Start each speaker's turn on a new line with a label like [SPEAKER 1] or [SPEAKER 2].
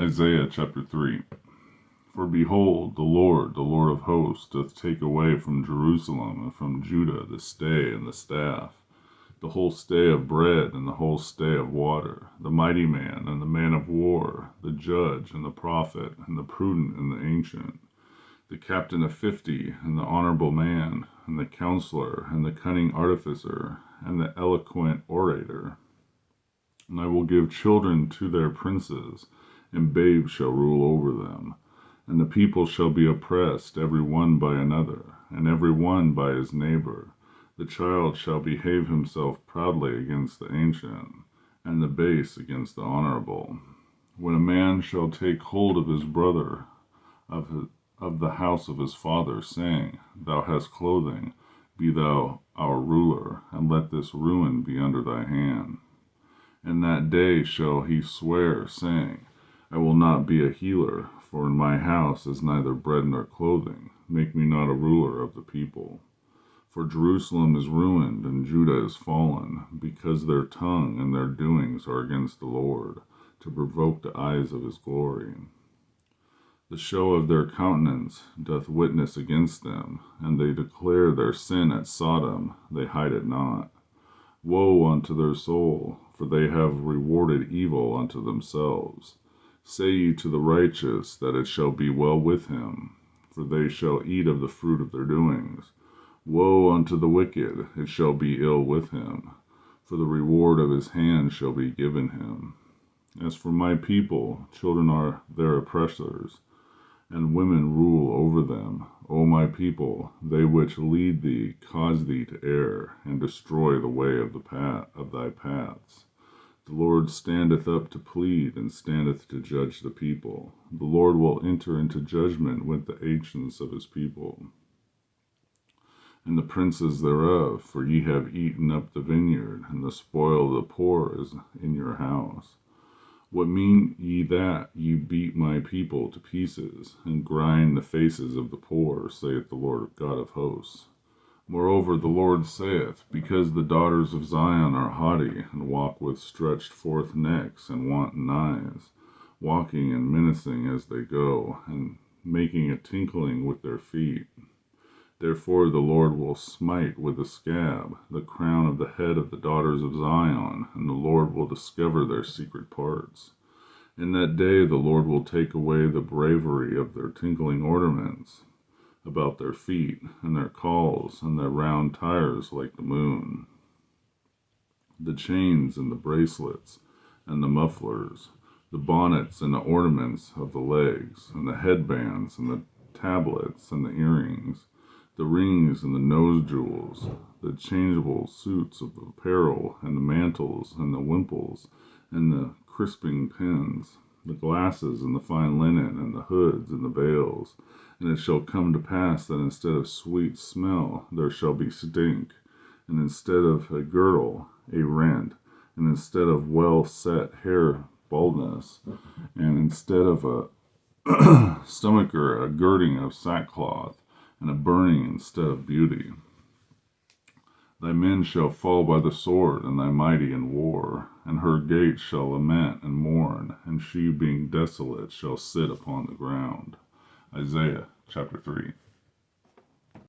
[SPEAKER 1] Isaiah chapter 3. For behold, the Lord of hosts, doth take away from Jerusalem and from Judah the stay and the staff, the whole stay of bread and the whole stay of water, the mighty man and the man of war, the judge and the prophet and the prudent and the ancient, the captain of 50 and the honorable man, and the counselor and the cunning artificer and the eloquent orator. And I will give children to their princes, and babes shall rule over them. And the people shall be oppressed, every one by another, and every one by his neighbor. The child shall behave himself proudly against the ancient, and the base against the honorable. When a man shall take hold of his brother, of the house of his father, saying, Thou hast clothing, be thou our ruler, and let this ruin be under thy hand. In that day shall he swear, saying, I will not be a healer, for in my house is neither bread nor clothing. Make me not a ruler of the people. For Jerusalem is ruined, and Judah is fallen, because their tongue and their doings are against the Lord, to provoke the eyes of his glory. The show of their countenance doth witness against them, and they declare their sin at Sodom, they hide it not. Woe unto their soul, for they have rewarded evil unto themselves. Say ye to the righteous that it shall be well with him, for they shall eat of the fruit of their doings. Woe unto the wicked, it shall be ill with him, for the reward of his hand shall be given him. As for my people, children are their oppressors, and women rule over them. O my people, they which lead thee cause thee to err, and destroy the way of thy paths. The Lord standeth up to plead, and standeth to judge the people. The Lord will enter into judgment with the ancients of his people, and the princes thereof, for ye have eaten up the vineyard, and the spoil of the poor is in your house. What mean ye that ye beat my people to pieces, and grind the faces of the poor, saith the Lord God of hosts? Moreover, the Lord saith, because the daughters of Zion are haughty, and walk with stretched forth necks and wanton eyes, walking and menacing as they go, and making a tinkling with their feet. Therefore the Lord will smite with a scab the crown of the head of the daughters of Zion, and the Lord will discover their secret parts. In that day the Lord will take away the bravery of their tinkling ornaments about their feet, and their cauls, and their round tires like the moon, the chains and the bracelets, and the mufflers, the bonnets and the ornaments of the legs, and the headbands, and the tablets, and the earrings, the rings and the nose jewels, the changeable suits of apparel, and the mantles, and the wimples, and the crisping pins, the glasses, and the fine linen, and the hoods, and the veils. And it shall come to pass that instead of sweet smell there shall be stink, and instead of a girdle a rent, and instead of well set hair baldness, and instead of a stomacher a girding of sackcloth, and a burning instead of beauty. Thy men shall fall by the sword, and thy mighty in war, and her gates shall lament and mourn, and she being desolate shall sit upon the ground. Isaiah chapter 3.